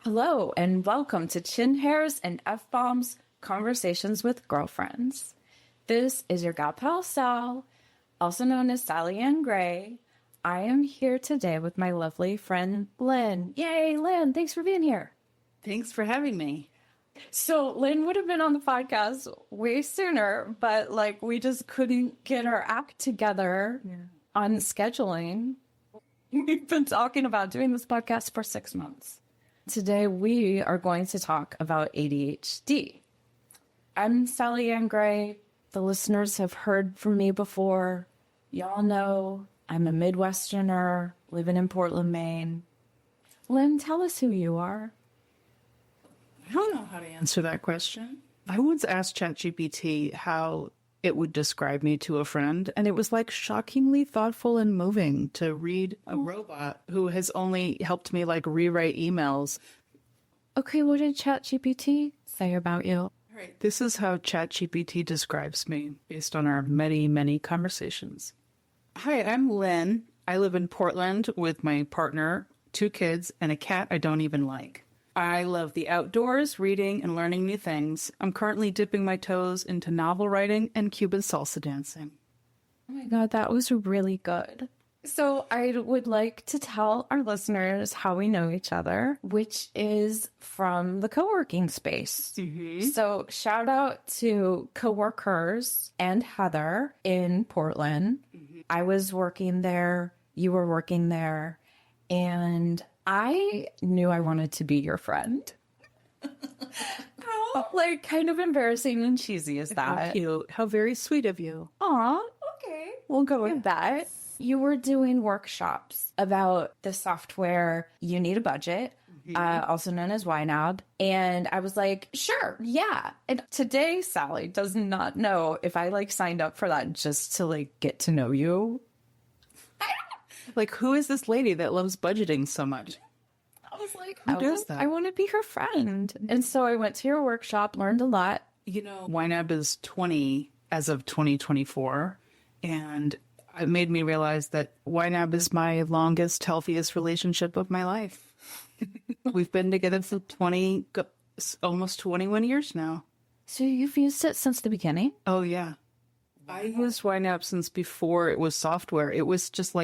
Hello, and welcome to Chin Hairs and F-Bombs Conversations with Girlfriends. This is your gal pal Sal, also known as SallyAnn Gray. I am here today with my lovely friend Lynne. Yay, Lynne, thanks for being here. Thanks for having me. So Lynne would have been on the podcast way sooner, but we just couldn't get our act together on scheduling. We've been talking about doing this podcast for 6 months. Today, we are going to talk about ADHD. I'm SallyAnn Gray. The listeners have heard from me before. Y'all know I'm a Midwesterner living in Portland, Maine. Lynne, tell us who you are. I don't know how to answer that question. I once asked ChatGPT how it would describe me to a friend, and it was shockingly thoughtful and moving to read a robot who has only helped me rewrite emails. Okay, what did ChatGPT say about you? All right, this is how ChatGPT describes me based on our many, many conversations. Hi, I'm Lynne. I live in Portland with my partner, 2 kids, and a cat I don't even like. I love the outdoors, reading, and learning new things. I'm currently dipping my toes into novel writing and Cuban salsa dancing. Oh my God, that was really good. So I would like to tell our listeners how we know each other, which is from the Coworking Space. Mm-hmm. So shout out to coworkers and Heather in Portland. Mm-hmm. I was working there, you were working there, and I knew I wanted to be your friend. How kind of embarrassing and cheesy is that? How cute. How very sweet of you. Aw, okay. We'll go with that. You were doing workshops about the software You Need a Budget, also known as YNAB. And I was like, sure, yeah. And today, Sally does not know if I signed up for that just to get to know you. Who is this lady that loves budgeting so much? I was like, who does that? I want to be her friend. And so I went to your workshop, learned a lot. YNAB is 20 as of 2024. And it made me realize that YNAB is my longest, healthiest relationship of my life. We've been together for almost 21 years now. So you've used it since the beginning? Oh, yeah. I used YNAB since before it was software. It was just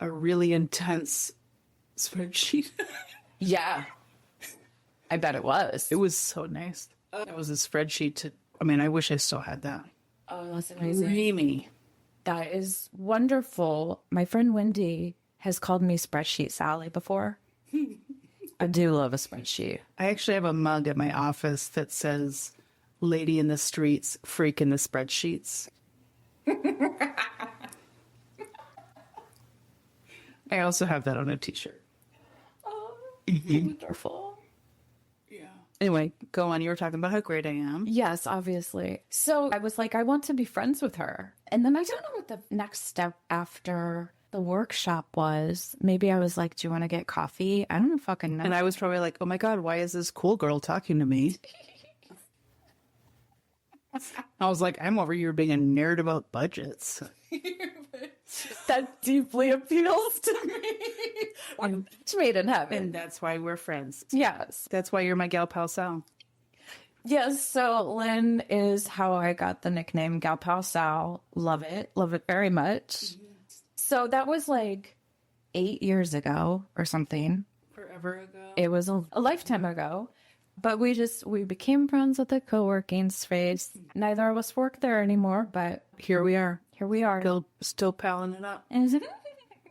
a really intense spreadsheet. Yeah. I bet it was. It was so nice. That was a spreadsheet I wish I still had that. Oh, that's amazing. Dreamy. That is wonderful. My friend Wendy has called me Spreadsheet Sally before. I do love a spreadsheet. I actually have a mug at my office that says, "Lady in the streets, freak in the spreadsheets." I also have that on a t-shirt. Oh, wonderful. Yeah. Anyway, go on. You were talking about how great I am. Yes, obviously. So I was like, I want to be friends with her. And then I don't know what the next step after the workshop was. Maybe I was like, do you want to get coffee? I don't fucking know. And I was probably like, oh my God, why is this cool girl talking to me? I was like, I'm over here being a nerd about budgets. That deeply appeals to me. We're made in heaven. And that's why we're friends. Yes. That's why you're my gal pal Sal. Yes, so Lynne is how I got the nickname Gal Pal Sal. Love it very much. So that was 8 years ago or something. Forever ago. It was a lifetime ago. But we became friends at the co-working space. Neither of us work there anymore, but here we are. Here we are. Still palling it up.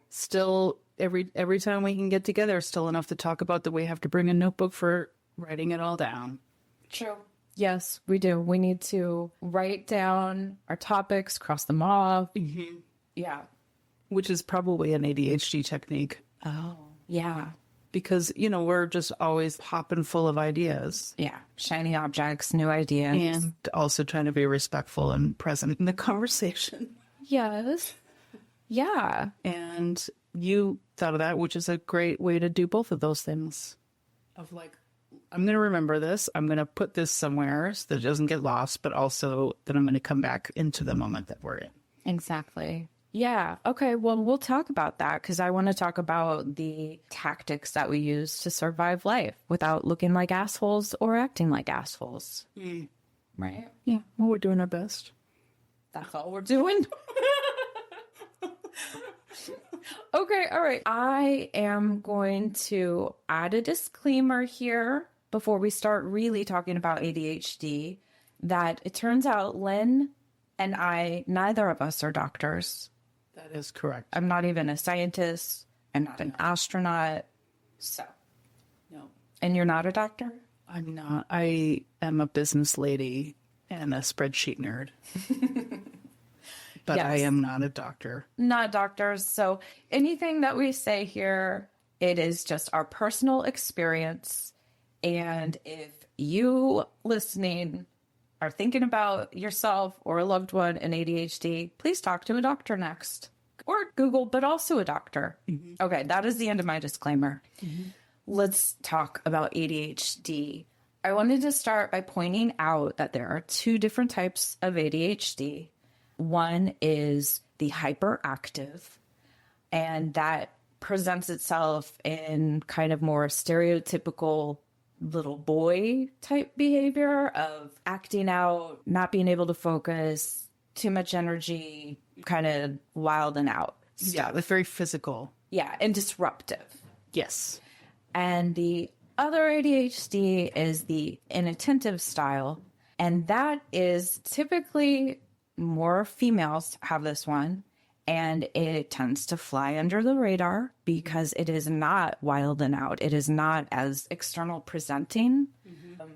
Still, every time we can get together, still enough to talk about that we have to bring a notebook for writing it all down. True. Yes, we do. We need to write down our topics, cross them off. Mm-hmm. Yeah. Which is probably an ADHD technique. Oh, yeah. Because, we're just always hopping full of ideas. Yeah. Shiny objects, new ideas. And also trying to be respectful and present in the conversation. Yes. Yeah. And you thought of that, which is a great way to do both of those things. Of I'm going to remember this. I'm going to put this somewhere so that it doesn't get lost, but also that I'm going to come back into the moment that we're in. Exactly. Yeah. Okay. Well, we'll talk about that because I want to talk about the tactics that we use to survive life without looking like assholes or acting like assholes. Right? Yeah. Well, we're doing our best. That's all we're doing. Okay. All right. I am going to add a disclaimer here before we start really talking about ADHD that it turns out Lynn and I, neither of us are doctors. That is correct. I'm not even a scientist. I'm not an astronaut. So. No. And you're not a doctor? I'm not. I am a business lady and a spreadsheet nerd. But Yes. I am not a doctor. Not doctors. So anything that we say here, it is just our personal experience. And if you listening are thinking about yourself or a loved one in ADHD, please talk to a doctor next. Or Google, but also a doctor. Mm-hmm. Okay, that is the end of my disclaimer. Mm-hmm. Let's talk about ADHD. I wanted to start by pointing out that there are two different types of ADHD. One is the hyperactive, and that presents itself in kind of more stereotypical little boy type behavior of acting out, not being able to focus, too much energy, kind of wild and out. Yeah, it's very physical. Yeah, and disruptive. Yes. And the other ADHD is the inattentive style, and that is typically more females have this one, and it tends to fly under the radar because it is not wild and out. It is not as external presenting.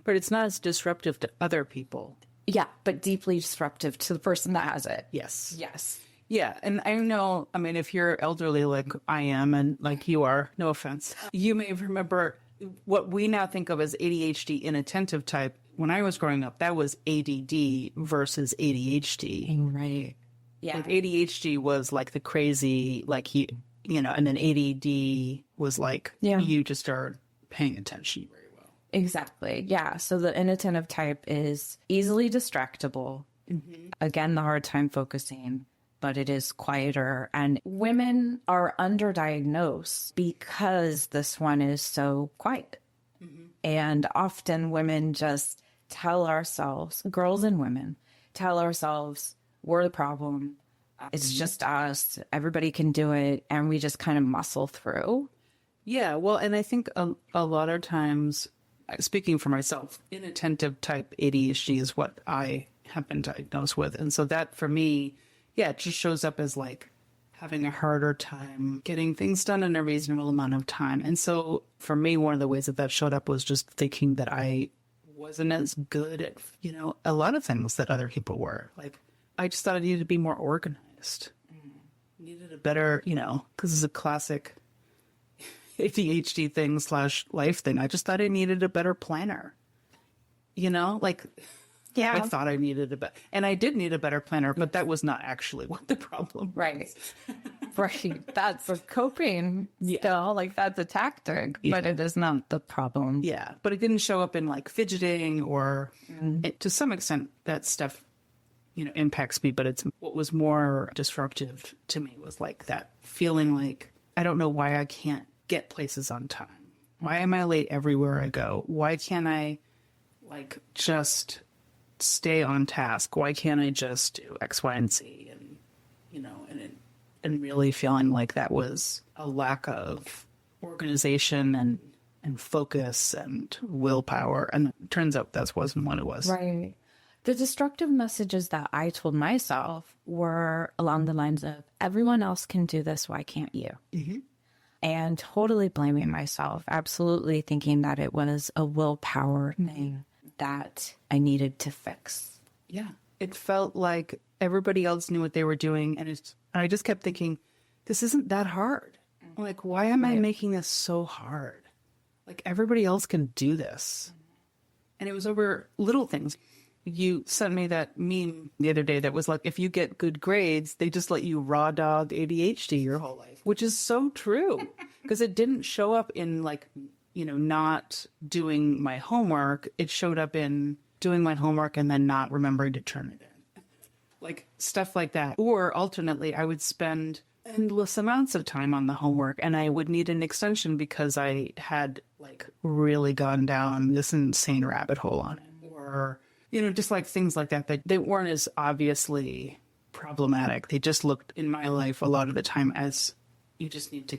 But it's not as disruptive to other people. Yeah, but deeply disruptive to the person that has it. Yes. Yes. Yeah, and I know, I mean, if you're elderly like I am and like you are, no offense, you may remember what we now think of as ADHD inattentive type. When I was growing up, that was ADD versus ADHD. Right. Yeah. Like ADHD was like the crazy, like and then ADD was like, you just started paying attention very well. Exactly. Yeah. So the inattentive type is easily distractible. Mm-hmm. Again, the hard time focusing, but it is quieter. And women are underdiagnosed because this one is so quiet. Mm-hmm. And often women just tell ourselves, girls and women, tell ourselves, we're the problem. It's just us. Everybody can do it. And we just kind of muscle through. Yeah. Well, and I think a lot of times, speaking for myself, inattentive type ADHD is what I have been diagnosed with. And so that for me, yeah, it just shows up as like having a harder time getting things done in a reasonable amount of time. And so for me, one of the ways that showed up was just thinking that I wasn't as good at, a lot of things that other people were. Like, I just thought I needed to be more organized. Needed a better, because it's a classic ADHD thing / life thing. I just thought I needed a better planner. Yeah. I thought I needed a better, and I did need a better planner, but that was not actually what the problem was. Right. Right. That's for coping still. Like, that's a tactic, but it is not the problem. Yeah. But it didn't show up in like fidgeting or to some extent that stuff, impacts me. But it's what was more disruptive to me was like that feeling like, I don't know why I can't get places on time. Why am I late everywhere I go? Why can't I like just stay on task? Why can't I just do X, Y, and Z? And, and really feeling like that was a lack of organization and focus and willpower. And it turns out that wasn't what it was. Right. The destructive messages that I told myself were along the lines of, everyone else can do this, why can't you? Mm-hmm. And totally blaming myself, absolutely thinking that it was a willpower thing that I needed to fix. Yeah. It felt like everybody else knew what they were doing. And I just kept thinking, this isn't that hard. Like, why am I making this so hard? Like, everybody else can do this. And it was over little things. You sent me that meme the other day that was like, if you get good grades, they just let you raw dog ADHD your whole life, which is so true because it didn't show up in like, not doing my homework. It showed up in doing my homework and then not remembering to turn it in. like stuff like that. Or alternately, I would spend endless amounts of time on the homework and I would need an extension because I had like really gone down this insane rabbit hole on it. Or, you know, just like things like that, that they weren't as obviously problematic. They just looked in my life a lot of the time as you just need to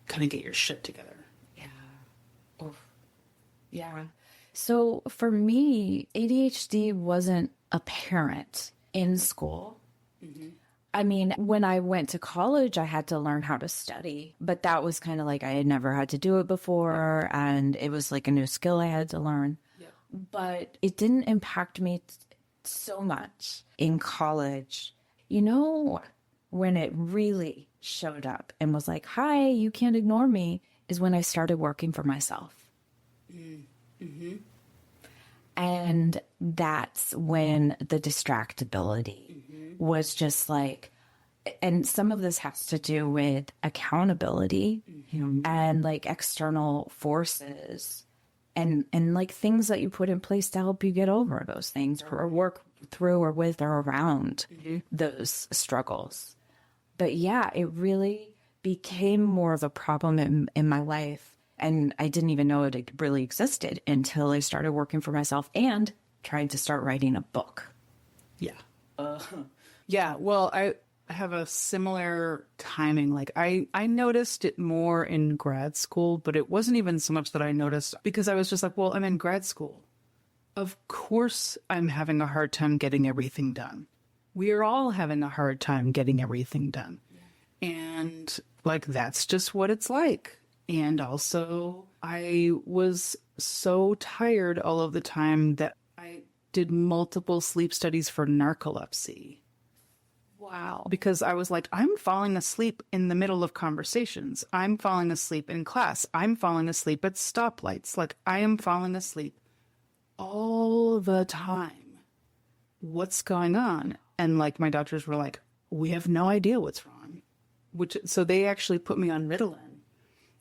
kind of get your shit together. Yeah. Oof. Yeah. So for me, ADHD wasn't apparent in school. Mm-hmm. I mean, when I went to college, I had to learn how to study, but that was kind of like I had never had to do it before, and it was like a new skill I had to learn. Yep. But it didn't impact me so much in college. You know, when it really showed up and was like, hi, you can't ignore me, is when I started working for myself. Mm-hmm. And that's when the distractibility was just like, and some of this has to do with accountability and like external forces and like things that you put in place to help you get over those things or work through or with or around those struggles. But yeah, it really became more of a problem in my life. And I didn't even know it really existed until I started working for myself and tried to start writing a book. Yeah. Yeah. Well, I have a similar timing. Like I noticed it more in grad school, but it wasn't even so much that I noticed because I was just like, well, I'm in grad school. Of course, I'm having a hard time getting everything done. We are all having a hard time getting everything done. Yeah. And like, that's just what it's like. And also, I was so tired all of the time that I did multiple sleep studies for narcolepsy. Wow. Because I was like, I'm falling asleep in the middle of conversations. I'm falling asleep in class. I'm falling asleep at stoplights. Like, I am falling asleep all the time. What's going on? And like, my doctors were like, we have no idea what's wrong. So they actually put me on Ritalin.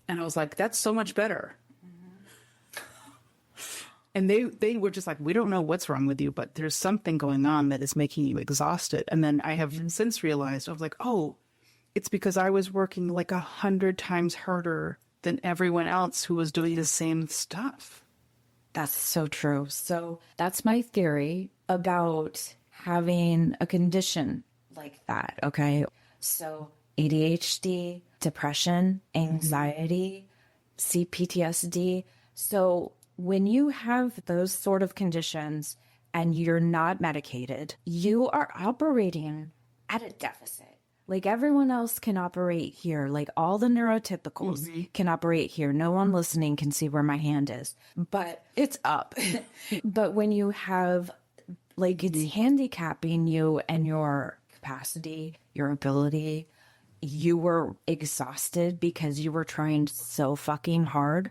And I was like, that's so much better. Mm-hmm. And they were just like, we don't know what's wrong with you, but there's something going on that is making you exhausted. And then I have since realized, I was like, oh, it's because I was working like 100 times harder than everyone else who was doing the same stuff. That's so true. So that's my theory about having a condition like that. Okay. So ADHD, depression, anxiety, CPTSD. So when you have those sort of conditions and you're not medicated, you are operating at a deficit. Like everyone else can operate here. Like all the neurotypicals can operate here. No one listening can see where my hand is, but it's up. But when you have, like, it's handicapping you and your capacity, your ability, you were exhausted because you were trying so fucking hard.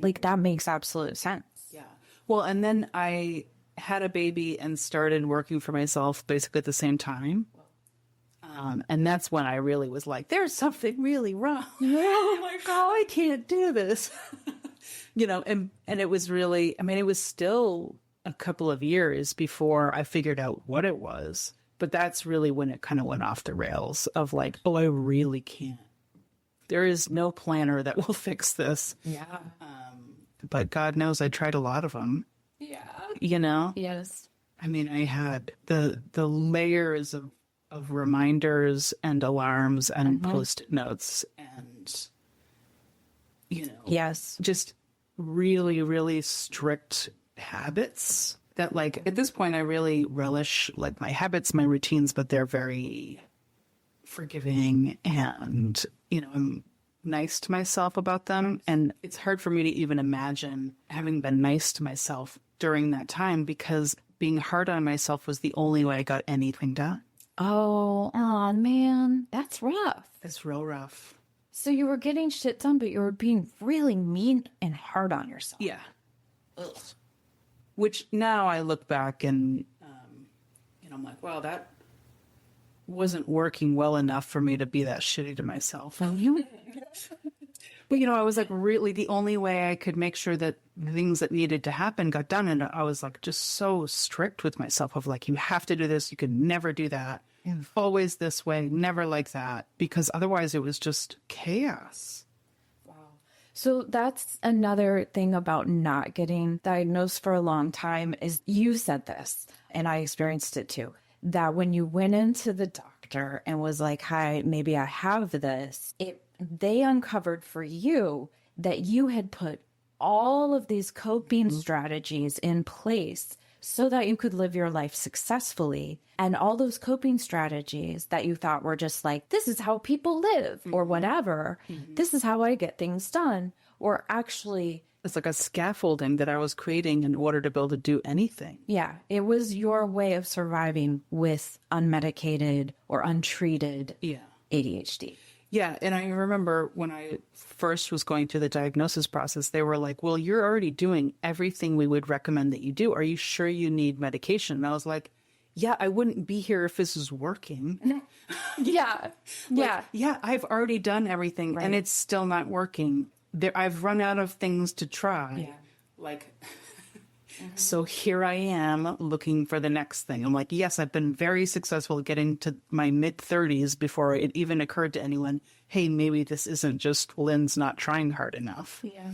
Like, that makes absolute sense. Yeah. Well, and then I had a baby and started working for myself basically at the same time. And that's when I really was like, there's something really wrong. Oh my God, I can't do this. You know, and it was really, I mean, it was still a couple of years before I figured out what it was. But that's really when it kind of went off the rails of like, oh, I really can't. There is no planner that will fix this. Yeah. But God knows I tried a lot of them. Yeah. You know? Yes. I mean, I had the layers of reminders and alarms and post-it notes and, you know. Yes. Just really, really strict habits that, like, at this point I really relish, like, my habits, my routines, but they're very forgiving and, you know, I'm nice to myself about them. And it's hard for me to even imagine having been nice to myself during that time because being hard on myself was the only way I got anything done. Oh, man, that's rough. It's real rough. So you were getting shit done, but you were being really mean and hard on yourself. Yeah. Ugh. Which now I look back and, you know, I'm like, wow, that wasn't working well enough for me to be that shitty to myself. Well, you... I was like, really, the only way I could make sure that the things that needed to happen got done. And I was like, just so strict with myself of like, you have to do this. You can never do that. Always this way, never like that. Because otherwise it was just chaos. So that's another thing about not getting diagnosed for a long time is you said this, and I experienced it too, that when you went into the doctor and was like, hi, maybe I have this, they uncovered for you that you had put all of these coping strategies in place so that you could live your life successfully. And all those coping strategies that you thought were just like, this is how people live or whatever, this is how I get things done, or actually... It's like a scaffolding that I was creating in order to be able to do anything. Yeah, it was your way of surviving with unmedicated or untreated ADHD. Yeah, and I remember when I first was going through the diagnosis process, they were like, well, you're already doing everything we would recommend that you do. Are you sure you need medication? And I was like, yeah, I wouldn't be here if this was working. Yeah. Yeah, I've already done everything and it's still not working. I've run out of things to try. Yeah. So here I am looking for the next thing. I'm like, yes, I've been very successful getting to my mid-30s before it even occurred to anyone, hey, maybe this isn't just Lynne's not trying hard enough. Yeah.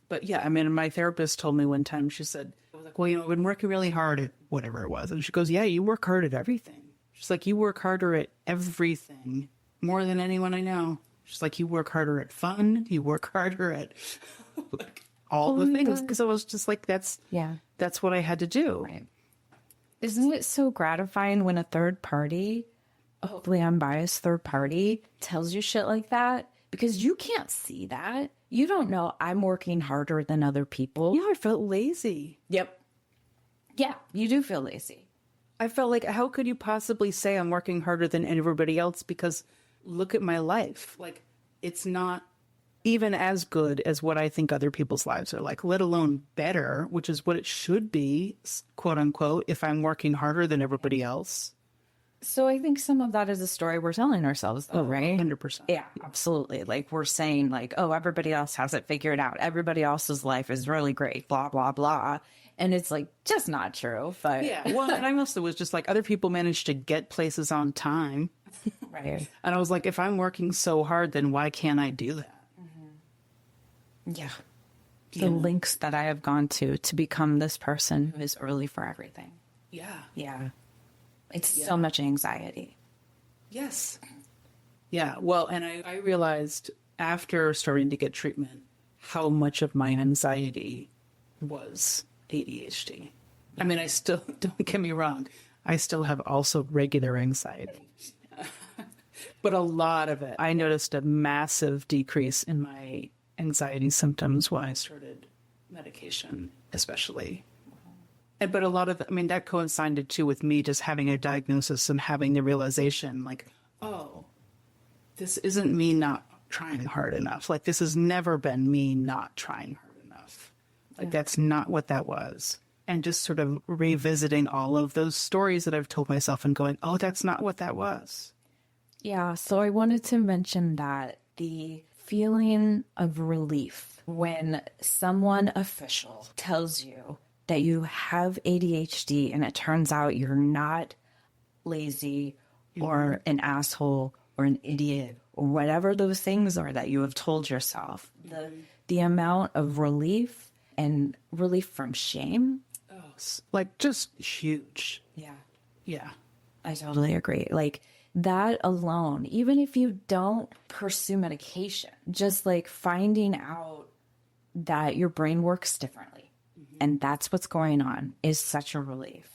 But yeah, I mean, my therapist told me one time, she said, I was like, well, I've been working really hard at whatever it was. And she goes, yeah, you work hard at everything. She's like, you work harder at everything, more than anyone I know. She's like, you work harder at fun. You work harder at all the things. Because I was just like, that's what I had to do. Right. Isn't it so gratifying when a third party, hopefully unbiased third party, tells you shit like that? Because you can't see that. You don't know I'm working harder than other people. Yeah, I felt lazy. Yep. Yeah, you do feel lazy. I felt like, how could you possibly say I'm working harder than everybody else? Because look at my life. Like, it's not even as good as what I think other people's lives are like, let alone better, which is what it should be, quote unquote, if I'm working harder than everybody else. So I think some of that is a story we're telling ourselves, though, right? 100%. Yeah, absolutely. Like, we're saying, like, oh, everybody else has it figured out. Everybody else's life is really great, blah, blah, blah. And it's, like, just not true. But yeah, well, and I also was just like, other people managed to get places on time. Right. And I was like, if I'm working so hard, then why can't I do that? Yeah. The links that I have gone to become this person who is early for everything. Yeah. Yeah. It's so much anxiety. Yes. Yeah. Well, and I realized after starting to get treatment how much of my anxiety was ADHD. I mean, I still, don't get me wrong, I still have also regular anxiety. But a lot of it, I noticed a massive decrease in my anxiety symptoms when I started medication, especially. But a lot of, I mean, that coincided too with me just having a diagnosis and having the realization like, oh, this isn't me not trying hard enough. Like, this has never been me not trying hard enough. Like, that's not what that was. And just sort of revisiting all of those stories that I've told myself and going, oh, that's not what that was. Yeah. So I wanted to mention that the feeling of relief when someone official tells you that you have ADHD and it turns out you're not lazy or an asshole or an idiot or whatever those things are that you have told yourself. The amount of relief and relief from shame. Oh, like just huge. Yeah. Yeah. I totally agree. Like that alone, even if you don't pursue medication, just like finding out that your brain works differently. And that's what's going on is such a relief.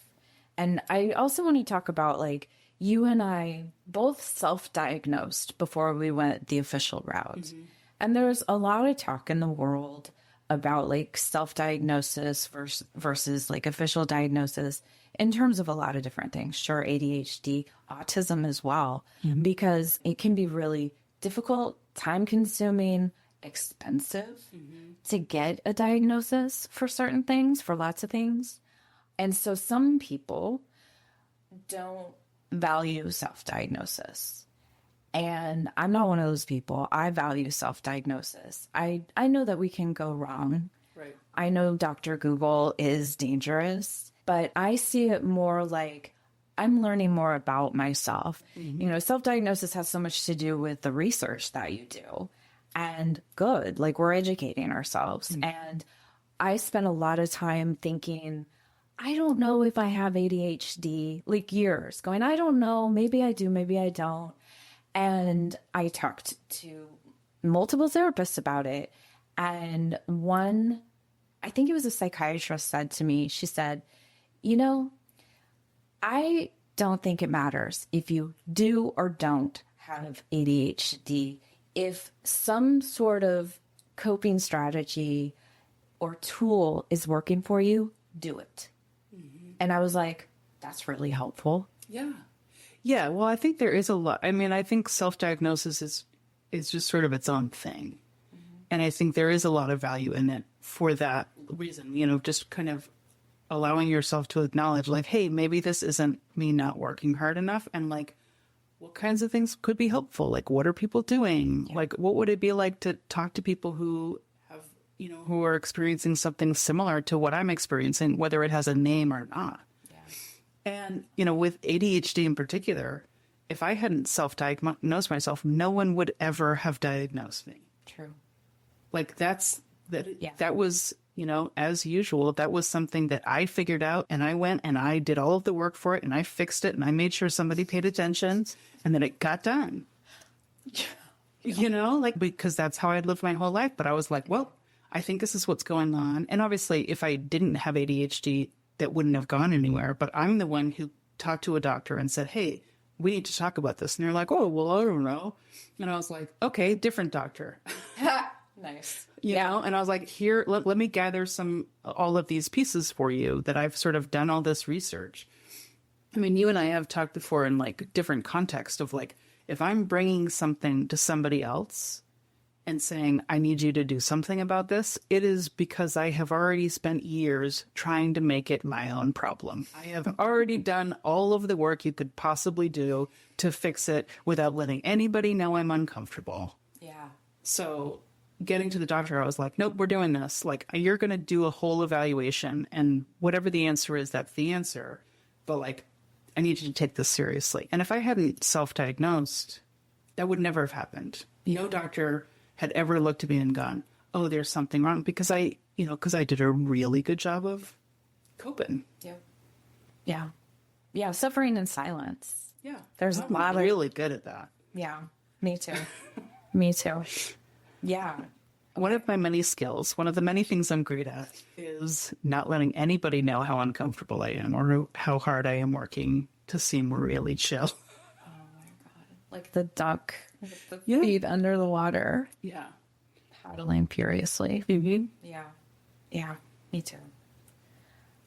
And I also want to talk about like you and I both self-diagnosed before we went the official route. And there's a lot of talk in the world about like self-diagnosis versus like official diagnosis in terms of a lot of different things. Sure, ADHD, autism as well, because it can be really difficult, time-consuming, expensive to get a diagnosis for certain things, for lots of things. And so some people don't value self-diagnosis. And I'm not one of those people. I value self-diagnosis. I know that we can go wrong. Right. I know Dr. Google is dangerous, but I see it more like I'm learning more about myself. You know, self-diagnosis has so much to do with the research that you do. And good, like we're educating ourselves. And I spent a lot of time thinking, I don't know if I have ADHD, like years going, I don't know, maybe I do, maybe I don't. And I talked to multiple therapists about it. And one, I think it was a psychiatrist, said to me, she said, you know, I don't think it matters if you do or don't have ADHD. If some sort of coping strategy or tool is working for you, do it. And I was like, that's really helpful. Yeah. Yeah. Well, I think there is a lot. I mean, I think self-diagnosis is just sort of its own thing. And I think there is a lot of value in it for that reason, you know, just kind of allowing yourself to acknowledge like, hey, maybe this isn't me not working hard enough. And like, what kinds of things could be helpful? Like, what are people doing? Yeah. Like, what would it be like to talk to people who have, you know, who are experiencing something similar to what I'm experiencing, whether it has a name or not? Yeah. And, you know, with ADHD in particular, if I hadn't self-diagnosed myself, no one would ever have diagnosed me. True. Like that was, you know, as usual, that was something that I figured out, and I went and I did all of the work for it, and I fixed it, and I made sure somebody paid attention, and then it got done. Yeah. You know, like, because that's how I'd lived my whole life. But I was like, well, I think this is what's going on. And obviously, if I didn't have ADHD, that wouldn't have gone anywhere. But I'm the one who talked to a doctor and said, hey, we need to talk about this. And they're like, oh, well, I don't know. And I was like, okay, different doctor. Nice. You know, and I was like, here, let me gather all of these pieces for you that I've sort of done all this research. I mean, you and I have talked before in like different context of like, if I'm bringing something to somebody else and saying, I need you to do something about this, it is because I have already spent years trying to make it my own problem. I have already done all of the work you could possibly do to fix it without letting anybody know I'm uncomfortable. Yeah. So getting to the doctor, I was like, nope, we're doing this. Like, you're going to do a whole evaluation, and whatever the answer is, that's the answer. But like, I need you to take this seriously. And if I hadn't self-diagnosed, that would never have happened. No doctor had ever looked at me and gone, oh, there's something wrong, because I did a really good job of coping. Yeah. Yeah. Yeah. Suffering in silence. Yeah. There's I'm a lot of really good at that. Yeah. Me too. Me too. Yeah. One of my many skills, one of the many things I'm great at, is not letting anybody know how uncomfortable I am or how hard I am working to seem really chill. Oh my God. Like the duck with the feet under the water. Yeah. Paddling furiously. Mm-hmm. Yeah. Yeah. Me too.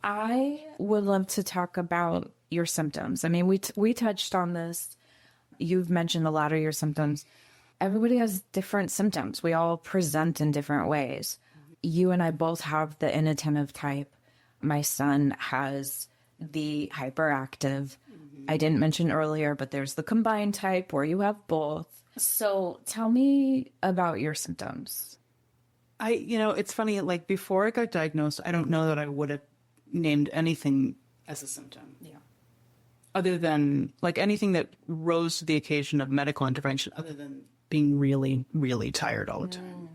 I would love to talk about your symptoms. I mean, we touched on this. You've mentioned a lot of your symptoms. Everybody has different symptoms. We all present in different ways. You and I both have the inattentive type. My son has the hyperactive. I didn't mention earlier, but there's the combined type where you have both. So tell me about your symptoms. It's funny, like before I got diagnosed, I don't know that I would have named anything as a symptom. Yeah. Other than like anything that rose to the occasion of medical intervention, other than being really, really tired all the time.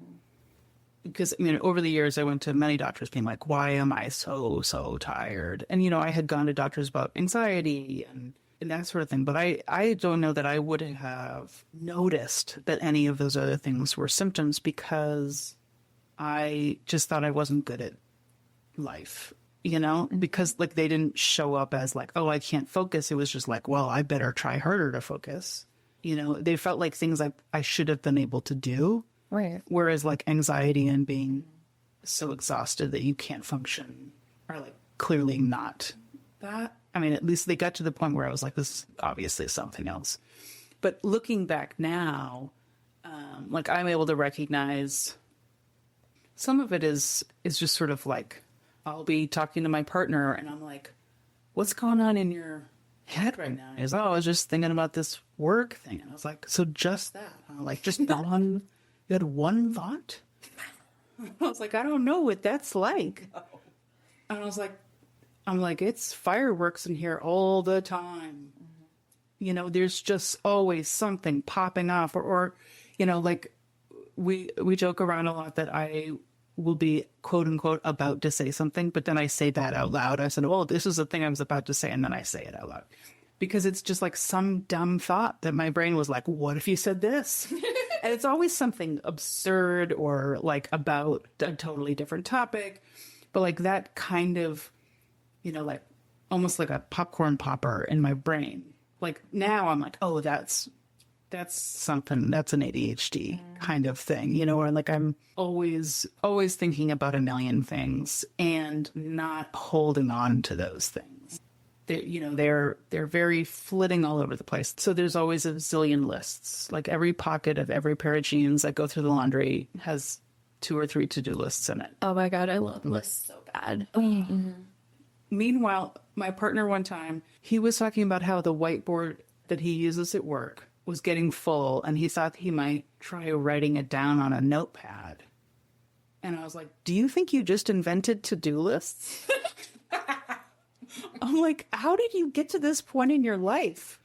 Because, over the years, I went to many doctors being like, why am I so tired? And, I had gone to doctors about anxiety and that sort of thing. But I don't know that I would have noticed that any of those other things were symptoms, because I just thought I wasn't good at life, because like they didn't show up as like, oh, I can't focus. It was just like, well, I better try harder to focus. They felt like things I should have been able to do. Right. Whereas like anxiety and being so exhausted that you can't function are like clearly not that. I mean, at least they got to the point where I was like, this is obviously something else. But looking back now, like I'm able to recognize some of it is just sort of like, I'll be talking to my partner and I'm like, what's going on in your head right now. He's, oh, I was just thinking about this work thing. And I was like, so just that? Huh? Like, just one, you had one thought? I was like, I don't know what that's like. And I'm like, it's fireworks in here all the time. You know, there's just always something popping off, or you know, like we joke around a lot that I will be quote unquote about to say something, but then I say that out loud. I said, oh, this is the thing I was about to say, and then I say it out loud. Because it's just like some dumb thought that my brain was like, what if you said this? And it's always something absurd or like about a totally different topic. But like that kind of, you know, like almost like a popcorn popper in my brain. Like now I'm like, oh, that's something, that's an ADHD kind of thing, you know, or like I'm always thinking about a million things and not holding on to those things. They're very flitting all over the place. So there's always a zillion lists. Like every pocket of every pair of jeans that go through the laundry has 2 or 3 to-do lists in it. Oh my God, I love lists so bad. Meanwhile, my partner one time, he was talking about how the whiteboard that he uses at work was getting full, and he thought he might try writing it down on a notepad. And I was like, do you think you just invented to-do lists? I'm like, how did you get to this point in your life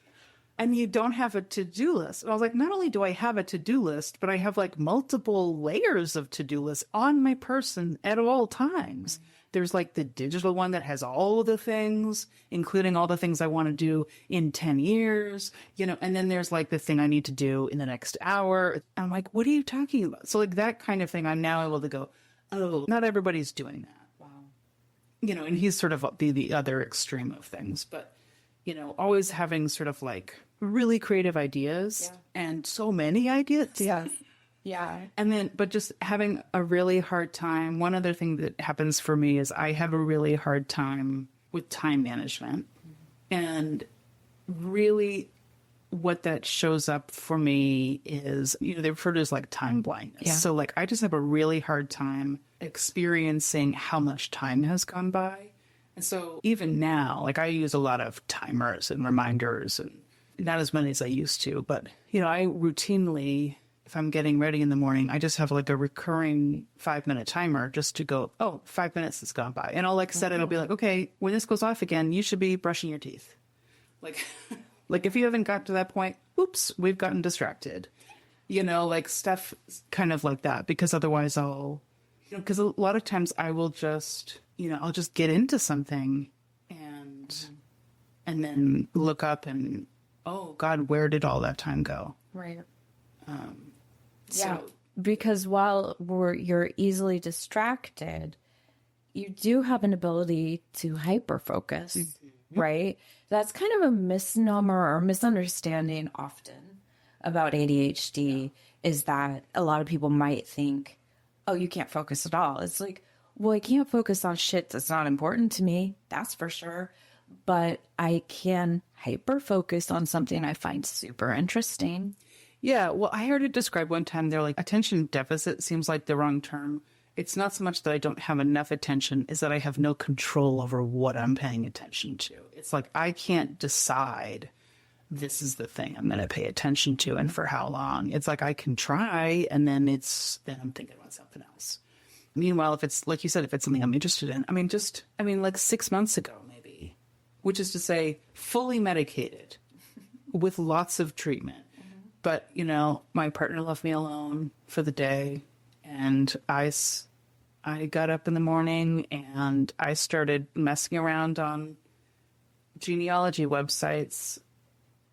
and you don't have a to-do list? And I was like, not only do I have a to-do list, but I have like multiple layers of to-do lists on my person at all times. There's like the digital one that has all the things, including all the things I want to do in 10 years, you know, and then there's like the thing I need to do in the next hour. And I'm like, what are you talking about? So like that kind of thing, I'm now able to go, oh, not everybody's doing that. Wow. You know, and he's sort of the other extreme of things, but, you know, always having sort of like really creative ideas and so many ideas. Yeah. Yeah. And then, but just having a really hard time. One other thing that happens for me is I have a really hard time with time management. And really what that shows up for me is, you know, they refer to it as like time blindness. Yeah. So like, I just have a really hard time experiencing how much time has gone by. And so even now, like I use a lot of timers and reminders, and not as many as I used to, but, you know, I routinely, if I'm getting ready in the morning, I just have like a recurring 5-minute timer just to go, oh, 5 minutes has gone by. And I'll like set it, I'll be like, okay, when this goes off again, you should be brushing your teeth. Like, like if you haven't got to that point, oops, we've gotten distracted. You know, like stuff kind of like that, because otherwise I'll, you know, because a lot of times I will just, you know, I'll just get into something and then look up and, oh God, where did all that time go? Right. So, because while you're easily distracted, you do have an ability to hyperfocus, right? That's kind of a misnomer or misunderstanding often about ADHD, is that a lot of people might think, oh, you can't focus at all. It's like, well, I can't focus on shit that's not important to me, that's for sure. But I can hyperfocus on something I find super interesting. yeah, well, I heard it described one time. They're like, attention deficit seems like the wrong term. It's not so much that I don't have enough attention, is that I have no control over what I'm paying attention to. It's like, I can't decide this is the thing I'm going to pay attention to and for how long. It's like, I can try, and then I'm thinking about something else. Meanwhile, if it's, like you said, if it's something I'm interested in, like 6 months ago, maybe, which is to say fully medicated with lots of treatment. But, you know, my partner left me alone for the day, and I got up in the morning and I started messing around on genealogy websites,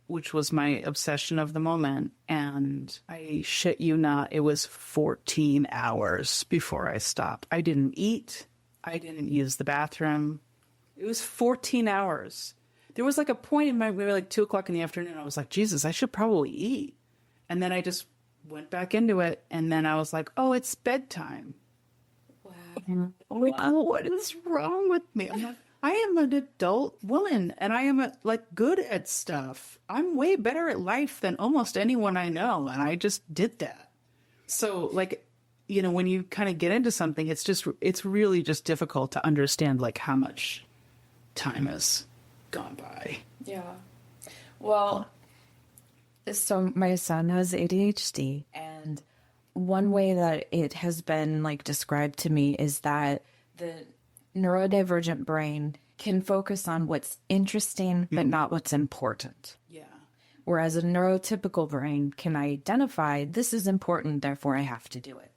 which was my obsession of the moment. And I shit you not, it was 14 hours before I stopped. I didn't eat. I didn't use the bathroom. It was 14 hours. There was like a point in maybe like 2:00 in the afternoon. I was like, Jesus, I should probably eat. And then I just went back into it. And then I was like, oh, it's bedtime. Wow. Wow, what is wrong with me? I'm like, I am an adult woman, and I am like good at stuff. I'm way better at life than almost anyone I know. And I just did that. So like, you know, when you kind of get into something, it's really just difficult to understand like how much time has gone by. Yeah. Well, so my son has ADHD, and one way that it has been like described to me is that the neurodivergent brain can focus on what's interesting but not what's important. Yeah. Whereas a neurotypical brain can identify this is important, therefore I have to do it.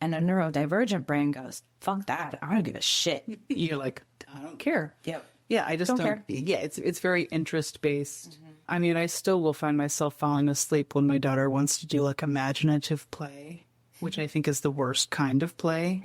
And a neurodivergent brain goes, fuck that, I don't give a shit. You're like, I don't care. Yep. Yeah, I just Don't don't care. Yeah, it's very interest based. I mean, I still will find myself falling asleep when my daughter wants to do like imaginative play, which I think is the worst kind of play.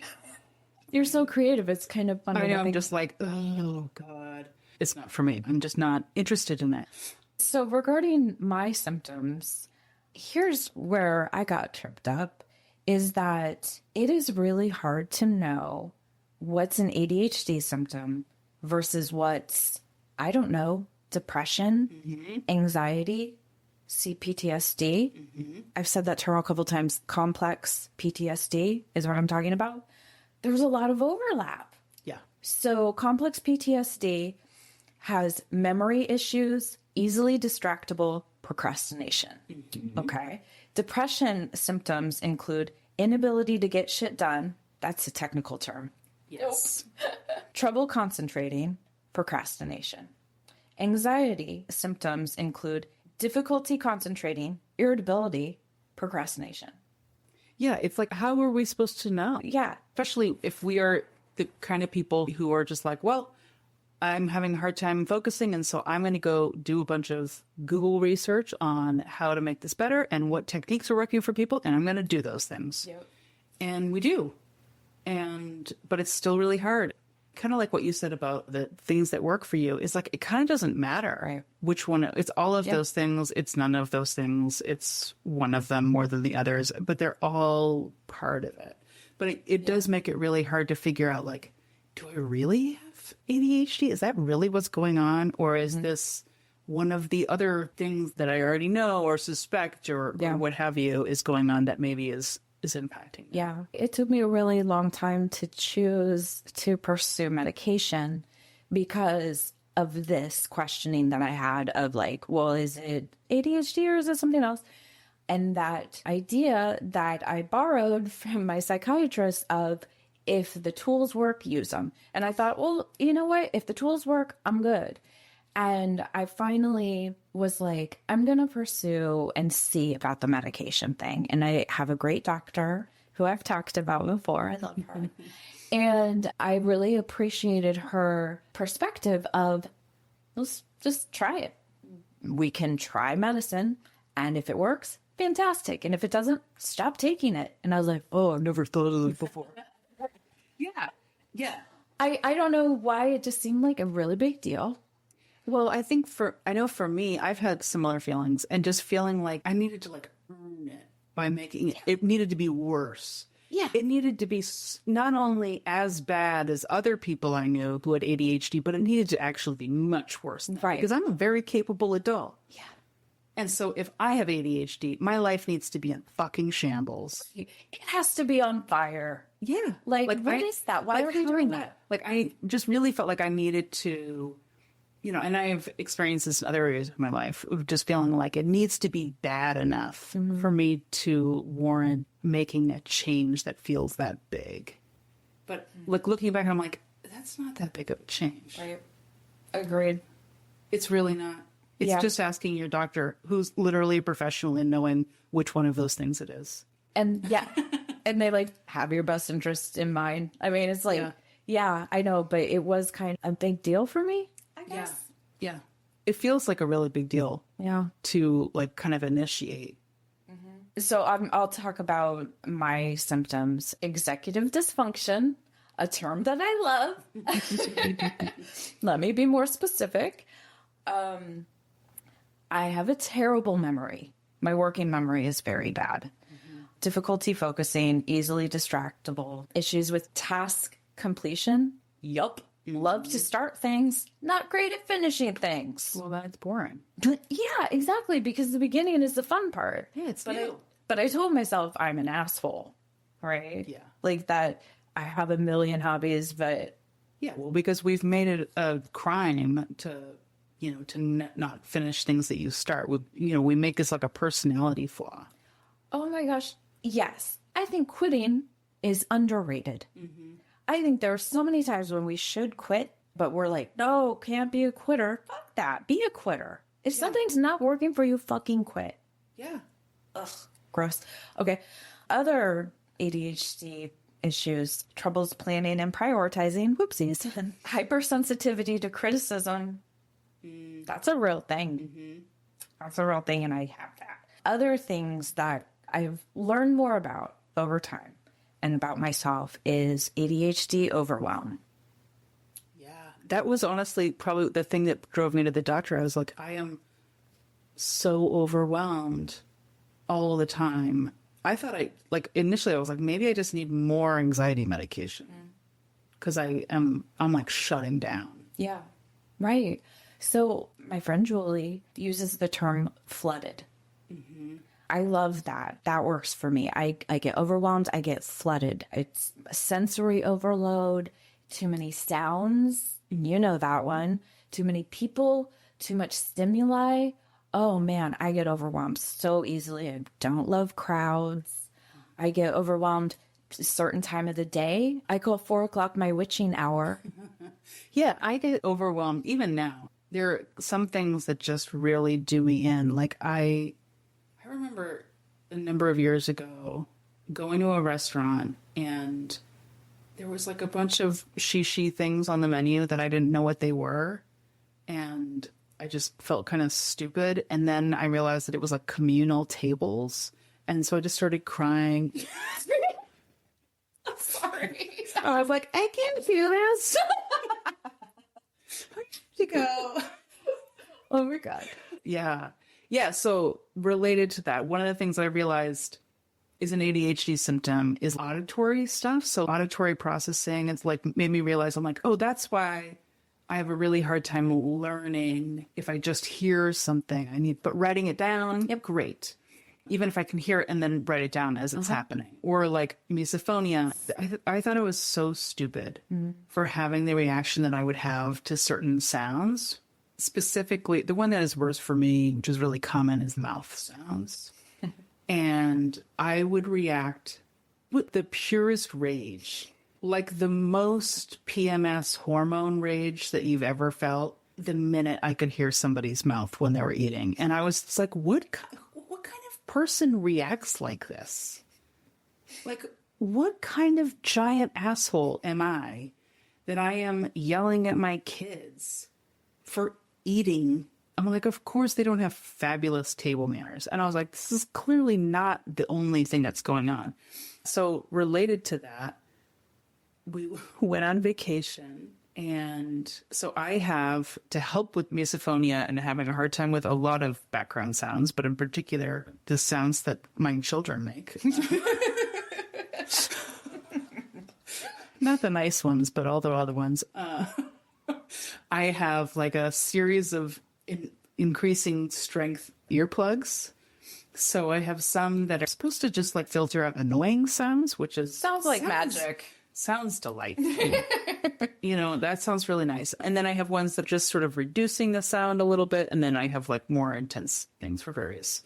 You're so creative, it's kind of funny. I know, to I'm think. just like, oh God. It's not for me. I'm just not interested in that. So regarding my symptoms, here's where I got tripped up, is that it is really hard to know what's an ADHD symptom versus what's, I don't know, depression, anxiety, PTSD. I've said that to her a couple times. Complex PTSD is what I'm talking about. There's a lot of overlap. Yeah. So complex PTSD has memory issues, easily distractible, procrastination. Okay. Depression symptoms include inability to get shit done. That's a technical term. Yes. Trouble concentrating, procrastination. Anxiety symptoms include difficulty concentrating, irritability, procrastination. Yeah, it's like, how are we supposed to know? Yeah. Especially if we are the kind of people who are just like, well, I'm having a hard time focusing, and so I'm going to go do a bunch of Google research on how to make this better and what techniques are working for people, and I'm going to do those things. Yep. And we do. But it's still really hard. Kind of like what you said about the things that work for you. It's like, it kind of doesn't matter Right. which one. It's all of those things. It's none of those things. It's one of them more than the others, but they're all part of it. But it does make it really hard to figure out, like, do I really have ADHD? Is that really what's going on? Or is this one of the other things that I already know or suspect or what have you is going on that maybe is impacting me? Yeah. It took me a really long time to choose to pursue medication because of this questioning that I had of like, well, is it ADHD or is it something else? And that idea that I borrowed from my psychiatrist of, if the tools work, use them. And I thought, well, you know what? If the tools work, I'm good. And I finally was like, I'm going to pursue and see about the medication thing. And I have a great doctor who I've talked about before. I love her. And I really appreciated her perspective of, let's just try it. We can try medicine. And if it works, fantastic. And if it doesn't, stop taking it. And I was like, oh, I've never thought of it before. Yeah. Yeah. I don't know why it just seemed like a really big deal. Well, I know for me, I've had similar feelings and just feeling like I needed to like earn it by making it needed to be worse. Yeah. It needed to be not only as bad as other people I knew who had ADHD, but it needed to actually be much worse. Right. Because I'm a very capable adult. Yeah. And so if I have ADHD, my life needs to be in fucking shambles. It has to be on fire. Yeah. Like what is that? Why are we doing that? Like, I just really felt like I needed to, and I've experienced this in other areas of my life, of just feeling like it needs to be bad enough for me to warrant making a change that feels that big. But like looking back, I'm like, that's not that big of a change. Right. Agreed. It's really not. It's just asking your doctor, who's literally a professional in knowing which one of those things it is. And and they like have your best interest in mind. I mean, it's like, yeah, I know, but it was kind of a big deal for me, I guess. Yeah. It feels like a really big deal. Yeah. To like kind of initiate. So I'll talk about my symptoms. Executive dysfunction, a term that I love. Let me be more specific. I have a terrible memory. My working memory is very bad. Difficulty focusing, easily distractible, issues with task completion. Yup. Love to start things, not great at finishing things. Well, that's boring. Yeah, exactly, because the beginning is the fun part. Yeah, it's new. But I told myself I'm an asshole, right? Yeah. Like that I have a million hobbies, but... Yeah, well, because we've made it a crime to to not finish things that you start. We make this like a personality flaw. Oh my gosh. Yes. I think quitting is underrated. I think there are so many times when we should quit, but we're like, no, can't be a quitter. Fuck that. Be a quitter. If something's not working for you, fucking quit. Yeah. Ugh, gross. Okay. Other ADHD issues, troubles planning and prioritizing, whoopsies, hypersensitivity to criticism. That's a real thing. That's a real thing, and I have that. Other things that I've learned more about over time and about myself is ADHD overwhelm. Yeah. That was honestly probably the thing that drove me to the doctor. I was like, I am so overwhelmed all the time. I thought initially I was like, maybe I just need more anxiety medication because I'm like shutting down. Yeah. Right. So my friend Julie uses the term flooded. I love that. That works for me. I get overwhelmed. I get flooded. It's sensory overload, too many sounds. You know that one. Too many people, too much stimuli. Oh man, I get overwhelmed so easily. I don't love crowds. I get overwhelmed a certain time of the day. I call 4:00 my witching hour. Yeah, I get overwhelmed even now. There are some things that just really do me in. Like I remember a number of years ago going to a restaurant and there was like a bunch of she things on the menu that I didn't know what they were. And I just felt kind of stupid. And then I realized that it was like communal tables. And so I just started crying. I'm sorry. I was like, I can't do this. To go. Oh my God. Yeah. Yeah. So related to that, one of the things I realized is an ADHD symptom is auditory stuff. So auditory processing, it's like made me realize I'm like, oh, that's why I have a really hard time learning if I just hear something. But writing it down, yep, great. Even if I can hear it and then write it down as it's happening. Or like misophonia. I thought it was so stupid for having the reaction that I would have to certain sounds. Specifically, the one that is worse for me, which is really common, is mouth sounds. And I would react with the purest rage, like the most PMS hormone rage that you've ever felt the minute I could hear somebody's mouth when they were eating. And I was just like, what kind of person reacts like this? Like, what kind of giant asshole am I that I am yelling at my kids for eating? I'm like, of course they don't have fabulous table manners. And I was like, this is clearly not the only thing that's going on. So related to that, we went on vacation. And so I have to help with misophonia and having a hard time with a lot of background sounds, but in particular, the sounds that my children make. Not the nice ones, but all the other ones. I have like a series of increasing strength earplugs. So I have some that are supposed to just like filter out annoying sounds, which is... Sounds like magic. Sounds delightful. That sounds really nice. And then I have ones that are just sort of reducing the sound a little bit. And then I have like more intense things for various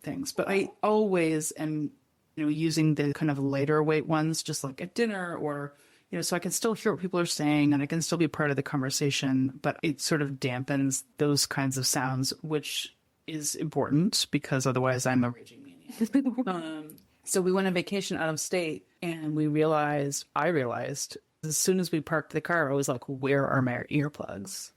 things. But I always am, using the kind of lighter weight ones, just like at dinner or, so I can still hear what people are saying and I can still be part of the conversation, but it sort of dampens those kinds of sounds, which is important because otherwise I'm a raging maniac. So we went on vacation out of state and I realized as soon as we parked the car, I was like, where are my earplugs?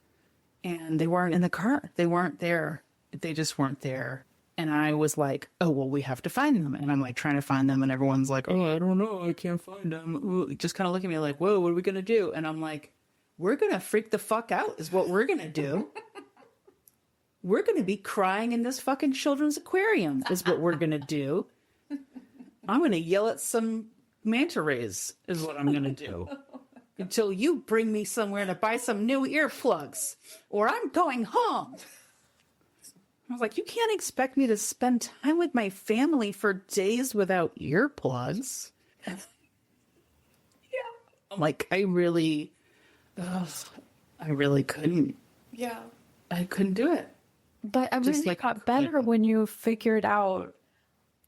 And they weren't in the car. They weren't there. They just weren't there. And I was like, oh, well, we have to find them. And I'm like trying to find them. And everyone's like, oh, I don't know. I can't find them. Ooh, just kind of looking at me like, whoa, what are we going to do? And I'm like, we're going to freak the fuck out is what we're going to do. We're going to be crying in this fucking children's aquarium is what we're going to do. I'm going to yell at some manta rays is what I'm going to do. Until you bring me somewhere to buy some new earplugs. Or I'm going home. I was like, you can't expect me to spend time with my family for days without earplugs. Yeah. I'm like, I really couldn't. Yeah. I couldn't do it. But everything like, got better when you figured out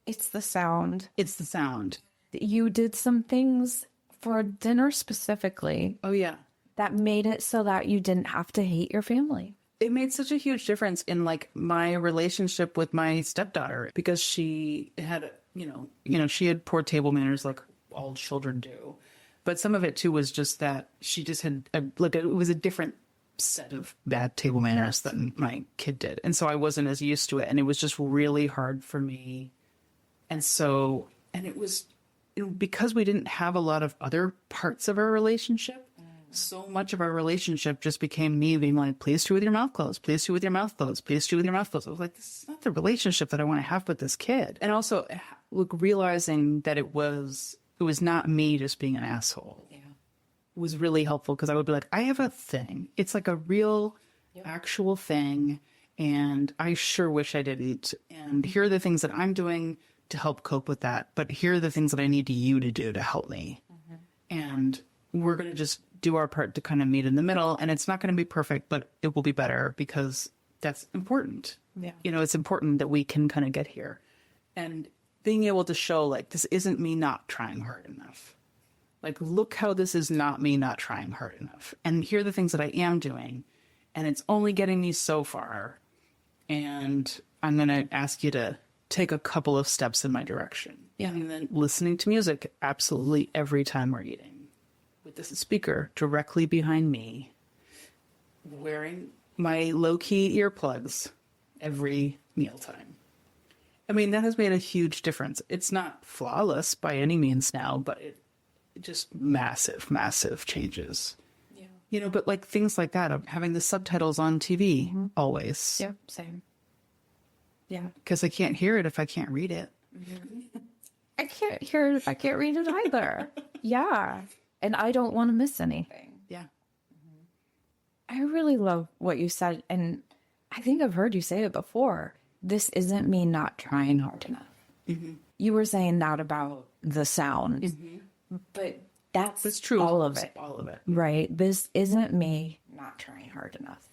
it's the sound. It's the sound. You did some things for dinner specifically Oh, yeah. that made it so that you didn't have to hate your family. It made such a huge difference in like my relationship with my stepdaughter because she had, she had poor table manners like all children do. But some of it too was just that she just had it was a different set of bad table manners than my kid did. And so I wasn't as used to it. And it was just really hard for me. And so, and it was because we didn't have a lot of other parts of our relationship. So much of our relationship just became me being like, please chew with your mouth closed, please chew with your mouth closed, please chew with your mouth closed. I was like, this is not the relationship that I want to have with this kid. And also realizing that it was not me just being an asshole. Yeah. It was really helpful because I would be like, I have a thing. It's like a real actual thing. And I sure wish I didn't. And here are the things that I'm doing to help cope with that. But here are the things that I need you to do to help me. And we're going to just do our part to kind of meet in the middle. And it's not going to be perfect, but it will be better because that's important. Yeah. It's important that we can kind of get here. And being able to show like, this isn't me not trying hard enough. Like, look how this is not me not trying hard enough. And here are the things that I am doing. And it's only getting me so far. And I'm going to ask you to take a couple of steps in my direction. Yeah. And then listening to music absolutely every time we're eating. With this speaker directly behind me, wearing my low-key earplugs every mealtime. I mean, that has made a huge difference. It's not flawless by any means now, but it just massive changes. Yeah. But like things like that, of having the subtitles on TV always. Yep, same. Yeah. Because I can't hear it if I can't read it. I can't hear it if I can't read it either. Yeah. And I don't want to miss anything. Yeah. I really love what you said. And I think I've heard you say it before. This isn't me not trying hard enough. Mm-hmm. You were saying that about the sound. But that's true. All of it. All of it. Right. This isn't me not trying hard enough.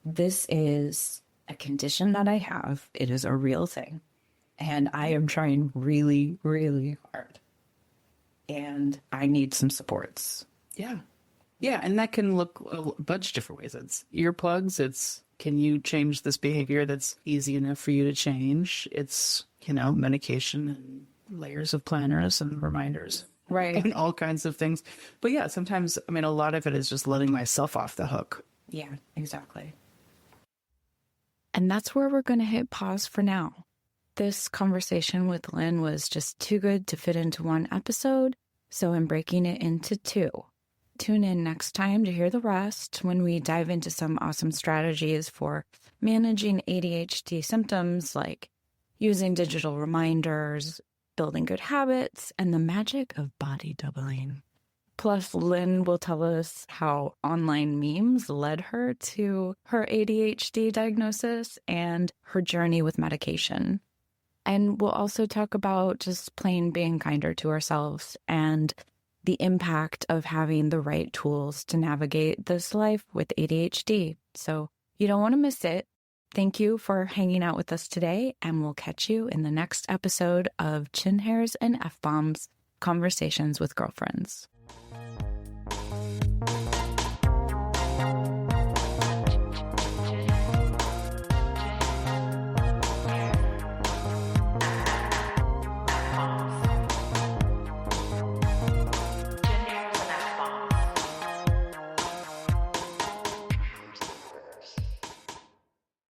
This is a condition that I have. It is a real thing. And I am trying really, really hard. And I need some supports. Yeah. Yeah. And that can look a bunch of different ways. It's earplugs. It's, can you change this behavior that's easy enough for you to change? It's, medication and layers of planners and reminders. Right. And all kinds of things. But yeah, sometimes, a lot of it is just letting myself off the hook. Yeah, exactly. And that's where we're going to hit pause for now. This conversation with Lynne was just too good to fit into one episode, so I'm breaking it into two. Tune in next time to hear the rest when we dive into some awesome strategies for managing ADHD symptoms like using digital reminders, building good habits, and the magic of body doubling. Plus, Lynne will tell us how online memes led her to her ADHD diagnosis and her journey with medication. And we'll also talk about just plain being kinder to ourselves and the impact of having the right tools to navigate this life with ADHD. So you don't want to miss it. Thank you for hanging out with us today, and we'll catch you in the next episode of Chin Hairs and F-Bombs, Conversations with Girlfriends.